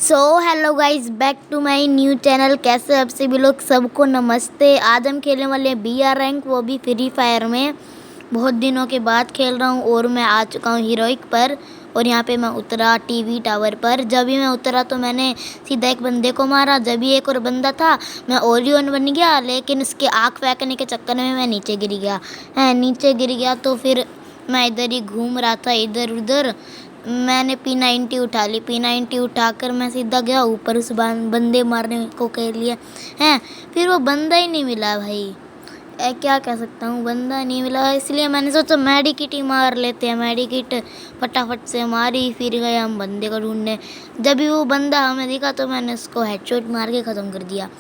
So hello guys, back to my new channel. कैसे आप सभी लोग? सबको नमस्ते। आज हम खेलने वाले हैं BR रैंक, वो भी फ्री फायर में। बहुत दिनों के बाद खेल रहा हूँ और मैं आ चुका हूँ हीरोइक पर। और यहाँ पे मैं उतरा टीवी टावर पर। जब भी मैं उतरा तो मैंने सीधा एक बंदे को मारा। जब भी एक और बंदा था मैं ओरियन बन गया, लेकिन उसके आँख फेंकने के चक्कर में मैं नीचे गिर गया। नीचे गिर गया तो फिर मैं इधर ही घूम रहा था, इधर उधर। मैंने P90 उठा ली। P90 उठाकर मैं सीधा गया ऊपर, उस बंदे मारने को कह लिया हैं। फिर वो बंदा ही नहीं मिला भाई। क्या कह सकता हूँ, बंदा नहीं मिला। इसलिए मैंने सोचा मेडिकिट ही मार लेते हैं। मेडिकिट फटाफट से मारी, फिर गए हम बंदे को ढूंढने। जब भी वो बंदा हमें दिखा तो मैंने उसको हेडशॉट मार के ख़त्म कर दिया।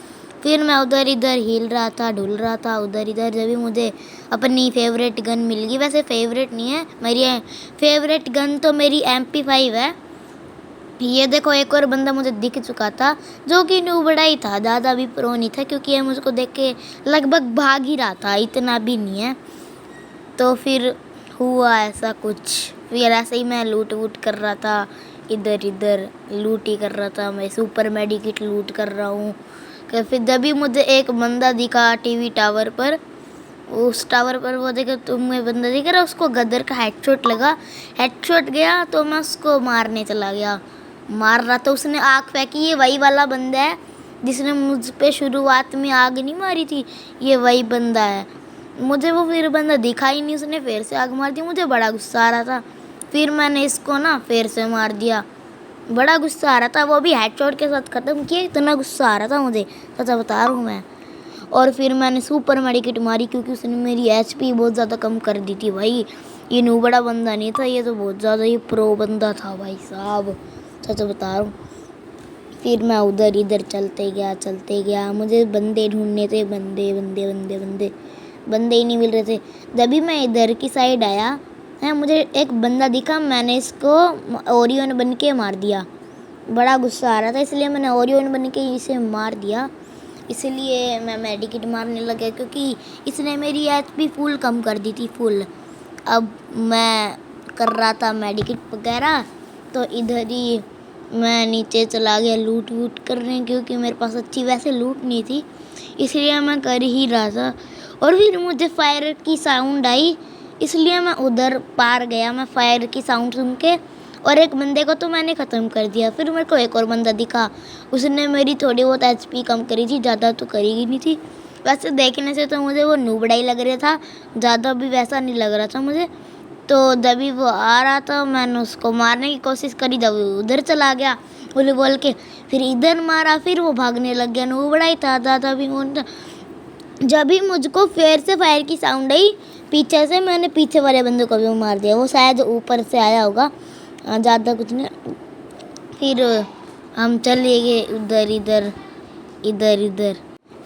फिर मैं उधर इधर हिल रहा था, ढुल रहा था उधर इधर। जब भी मुझे अपनी फेवरेट गन मिल गई, वैसे फेवरेट नहीं है मेरी, फेवरेट गन तो मेरी MP5 है। ये देखो, एक और बंदा मुझे दिख चुका था जो कि नूबड़ा ही था, ज़्यादा भी प्रो नहीं था, क्योंकि ये मुझको देख के लगभग भाग ही रहा था, इतना भी नहीं है। तो फिर हुआ ऐसा कुछ। फिर ऐसे ही मैं लूट वूट कर रहा था, इधर इधर लूट ही कर रहा था। मैं सुपर मेडिकिट लूट कर रहा हूँ। फिर जब भी मुझे एक बंदा दिखा टीवी टावर पर, उस टावर पर वो देखा तुम्हें बंदा दिख रहा, उसको गदर का हेडशॉट लगा। हेडशॉट गया तो मैं उसको मारने चला गया। मार रहा था, उसने आग फेंकी। ये वही वाला बंदा है जिसने मुझ पे शुरुआत में आग नहीं मारी थी। ये वही बंदा है। मुझे वो फिर बंदा दिखा ही नहीं, उसने फिर से आग मार दी। मुझे बड़ा गुस्सा आ रहा था। फिर मैंने इसको ना फिर से मार दिया। बड़ा गुस्सा आ रहा था, वो भी हेडशॉट के साथ ख़त्म किया। इतना गुस्सा आ रहा था मुझे, सच बता रहा हूँ मैं। और फिर मैंने सुपर मेडिकिट मारी, क्योंकि उसने मेरी HP बहुत ज़्यादा कम कर दी थी भाई। ये नूबड़ा बंदा नहीं था, ये तो बहुत ज़्यादा ही प्रो बंदा था भाई साहब, सच बता रहा हूँ। फिर मैं उधर इधर चलते गया। मुझे बंदे ढूंढने थे, बंदे बंदे बंदे बंदे बंदे ही नहीं मिल रहे थे। जब भी मैं इधर की साइड आया है, मुझे एक बंदा दिखा। मैंने इसको ओरियन बन के मार दिया। बड़ा गुस्सा आ रहा था, इसलिए मैंने ओरियन बन के इसे मार दिया। इसलिए मैं मेडिकिट मारने लगा, क्योंकि इसने मेरी HP फुल कम कर दी थी, फुल। अब मैं कर रहा था मेडिकिट वगैरह, तो इधर ही मैं नीचे चला गया लूट वूट करने, क्योंकि मेरे पास अच्छी वैसे लूट नहीं थी, इसलिए मैं कर ही रहा था। और फिर मुझे फायर की साउंड आई, इसलिए मैं उधर पार गया। मैं फायर की साउंड सुन के, और एक बंदे को तो मैंने ख़त्म कर दिया। फिर मेरे को एक और बंदा दिखा, उसने मेरी थोड़ी बहुत HP कम करी थी, ज़्यादा तो करी ही नहीं थी। वैसे देखने से तो मुझे वो नूबड़ा ही लग रहा था, ज़्यादा भी वैसा नहीं लग रहा था मुझे। तो जब भी वो आ रहा था मैंने उसको मारने की कोशिश करी, जब वो उधर चला गया बोल के, फिर इधर मारा। फिर वो भागने लग गया, नूबड़ा ही था, ज़्यादा भी वो। जब भी मुझको फिर से फायर की साउंड आई पीछे से, मैंने पीछे वाले बंदे को भी मार दिया। वो शायद ऊपर से आया होगा, ज़्यादा कुछ नहीं। फिर हम चले गए उधर इधर इधर इधर।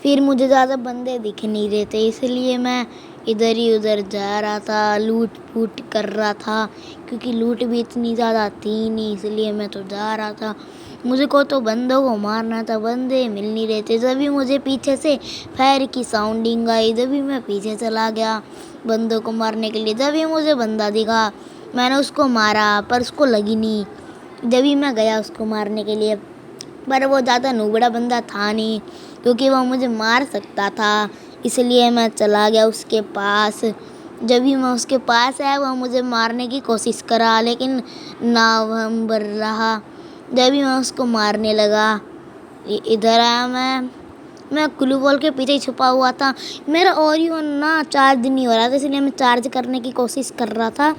फिर मुझे ज़्यादा बंदे दिख नहीं रहे थे, इसलिए मैं इधर ही उधर जा रहा था, लूट फूट कर रहा था, क्योंकि लूट भी इतनी ज़्यादा थी नहीं, इसलिए मैं तो जा रहा था। मुझे को तो बंदों को मारना था, बंदे मिल नहीं रहे थे। जब भी मुझे पीछे से फायर की साउंडिंग आई, जब भी मैं पीछे चला गया बंदों को मारने के लिए। जब भी मुझे बंदा दिखा मैंने उसको मारा, पर उसको लगी नहीं। जब भी मैं गया उसको मारने के लिए, पर वो ज़्यादा नूबड़ा बंदा था नहीं, क्योंकि वो मुझे मार सकता था, इसलिए मैं चला गया उसके पास। जब भी मैं उसके पास आया, वो मुझे मारने की कोशिश करा, लेकिन नावंबर रहा। जब भी मैं उसको मारने लगा, इधर आया मैं क्लू बॉल के पीछे छुपा हुआ था। मेरा ओरियन ना चार्ज नहीं हो रहा था, इसलिए मैं चार्ज करने की कोशिश कर रहा था।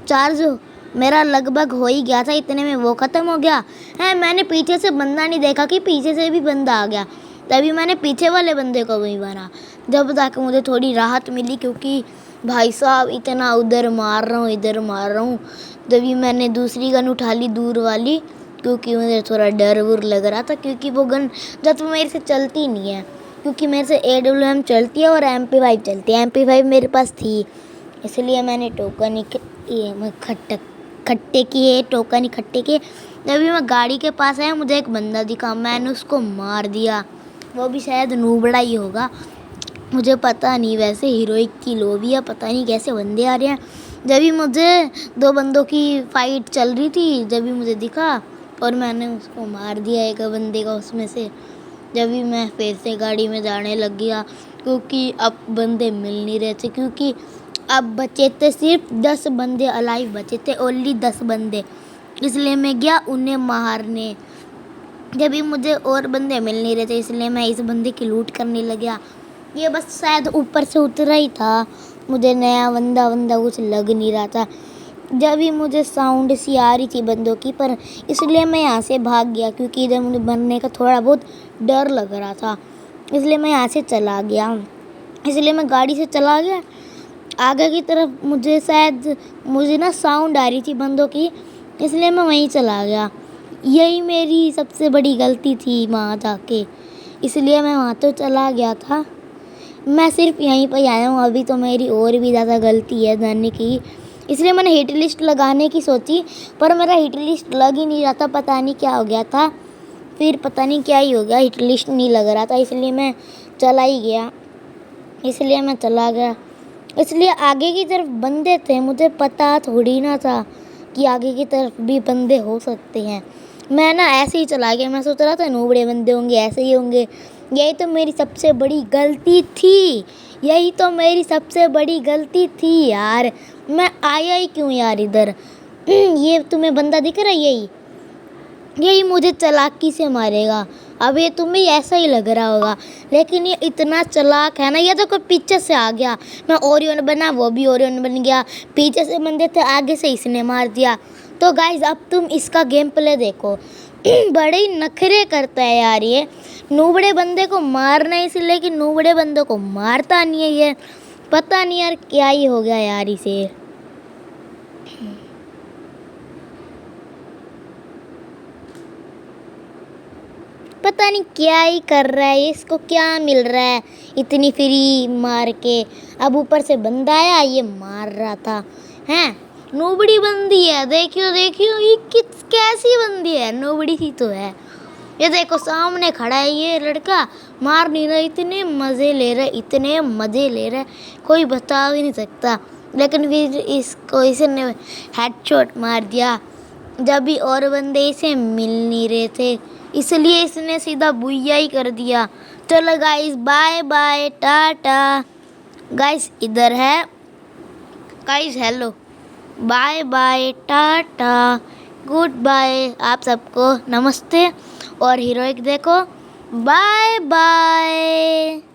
चार्ज मेरा लगभग हो ही गया था, इतने में वो ख़त्म हो गया है। मैंने पीछे से बंदा नहीं देखा कि पीछे से भी बंदा आ गया, तभी मैंने पीछे वाले बंदे को भी मारा। जब जाकर मुझे थोड़ी राहत मिली, क्योंकि भाई साहब इतना उधर मार रहा हूँ इधर मार रहा हूँ। तभी मैंने दूसरी गन उठा ली, दूर वाली, क्योंकि मुझे थोड़ा डर वुर लग रहा था, क्योंकि वो गन जब मेरे से चलती नहीं है, क्योंकि मेरे से AWM चलती है और MP5 चलती है। MP5 मेरे पास थी, इसलिए मैंने टोकन इकट्ठे किए, टोकन इकट्ठे किए। जब भी मैं गाड़ी के पास आया, मुझे एक बंदा दिखा, मैंने उसको मार दिया। वो भी शायद नूबड़ा ही होगा, मुझे पता नहीं। वैसे हीरोइक की लोबी है, पता नहीं कैसे बंदे आ रहे हैं। जब भी मुझे दो बंदों की फ़ाइट चल रही थी, जब भी मुझे दिखा और मैंने उसको मार दिया एक बंदे का उसमें से। जब भी मैं फिर से गाड़ी में जाने लग गया, क्योंकि अब बंदे मिल नहीं रहे थे, क्योंकि अब बचे थे सिर्फ 10 बंदे अलाइव बचे थे, ओनली 10 बंदे। इसलिए मैं गया उन्हें मारने। जब भी मुझे और बंदे मिल नहीं रहे थे, इसलिए मैं इस बंदे की लूट करने लग गया। ये बस शायद ऊपर से उतरा ही था, मुझे नया बंदा कुछ लग नहीं रहा था। जब भी मुझे साउंड सी आ रही थी बंदों की, पर इसलिए मैं यहाँ से भाग गया, क्योंकि इधर मुझे मरने का थोड़ा बहुत डर लग रहा था। इसलिए मैं यहाँ से चला गया, इसलिए मैं गाड़ी से चला गया आगे की तरफ। मुझे ना साउंड आ रही थी बंदों की, इसलिए मैं वहीं चला गया। यही मेरी सबसे बड़ी गलती थी वहाँ जाके, इसलिए मैं वहाँ तो चला गया था। मैं सिर्फ यहीं पर आया हूँ, अभी तो मेरी और भी ज़्यादा गलती है जाने की। इसलिए मैंने हिट लिस्ट लगाने की सोची, पर मेरा हिट लिस्ट लग ही नहीं रहा था, पता नहीं क्या हो गया था। फिर पता नहीं क्या ही हो गया, हिट लिस्ट नहीं लग रहा था, इसलिए मैं चला गया। इसलिए आगे की तरफ बंदे थे, मुझे पता थोड़ी ना था कि आगे की तरफ भी बंदे हो सकते हैं। मैं ना ऐसे ही चला गया, मैं सोच रहा था नूबड़े बंदे होंगे, ऐसे ही होंगे। यही तो मेरी सबसे बड़ी गलती थी यार। मैं आया ही क्यों यार इधर। ये तुम्हें बंदा दिख रहा है, यही मुझे चालाकी से मारेगा। अब ये तुम्हें ऐसा ही लग रहा होगा, लेकिन ये इतना चालाक है ना। ये तो कोई पीछे से आ गया, मैं ओरियन बना, वो भी ओरियन बन गया। पीछे से बंदे थे, आगे से इसने मार दिया। तो गाइज अब तुम इसका गेम प्ले देखो। बड़े ही नखरे करता है यार ये। नूबड़े बंदे को मारना है इसलिए, लेकिन नूबड़े बंदों को मारता नहीं है ये। पता नहीं यार क्या ही हो गया यार इसे। पता नहीं क्या ही कर रहा है, इसको क्या मिल रहा है इतनी फ्री मार के। अब ऊपर से बंदा आया, ये मार रहा था। हैं, नूबड़ी बंदी है, देखियो ये कैसी बंदी है, नूबड़ी ही तो है। ये देखो सामने खड़ा है ये लड़का, मार नहीं रहा, इतने मज़े ले रहा है, कोई बता भी नहीं सकता। लेकिन फिर इसने हेडशॉट मार दिया। जब भी और बंदे इसे मिल नहीं रहे थे, इसलिए इसने सीधा बुइया ही कर दिया। चलो guys, bye bye, tata. Guys इधर है, guys hello, bye bye, tata, goodbye, आप सबको नमस्ते। और हीरोइक देखो, बाय बाय।